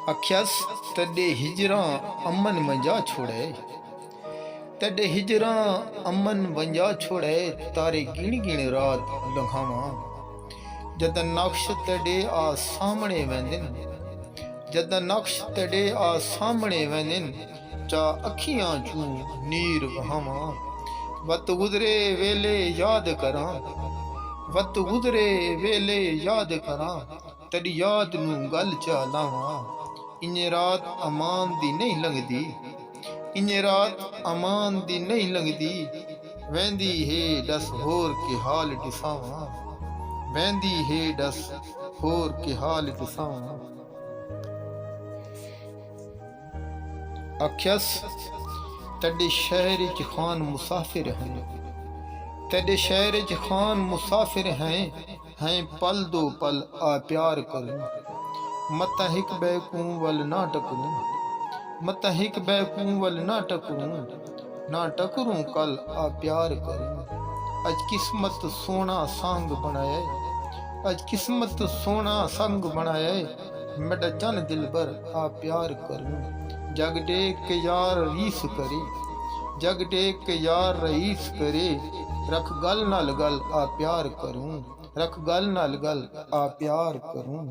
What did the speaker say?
आख्यास तॾे हिजरा अमन वंजा छोड़े, तॾे हिजरा अमन वंजा छोड़े, तारे गिण गिण रात लंघावां। जद नक्श तॾे आ सामणे वेंदिन, जद नक्श तॾे आ सामणे वेंदिन, चा अखियां चूं नीर वहावां। वत गुज़रे वेले याद करां, वत गुज़रे वेले याद करां, तॾी याद नूं गल चा लावां। इंज रात अमान दी नहीं लंघदी, इंज रात अमान दी नहीं लंघदी, वेंदी है दस होर के हाल ॾिसावां, वेंदी है दस होर के हाल ॾिसावां। आख्यास तॾे शहर च खान मुसाफिर हैं, तॾे शहर च खान मुसाफिर हैं पल दो पल आ प्यार करूं। मत हिक ॿिए कूं वल ना टकरूं, मत हिक ॿिए कूं वल ना टकरूं, कल आ प्यार करूं। अज किस्मत सोना संग बनाए, अज किस्मत सोना संग बनाए, मेरा जन दिल भर आ प्यार करूं। जग टेक के यार रीस करे, जग टेक के यार रईस करे, रख गल नाल गल आ प्यार करूं, रख गल नाल गल आ प्यार करूं।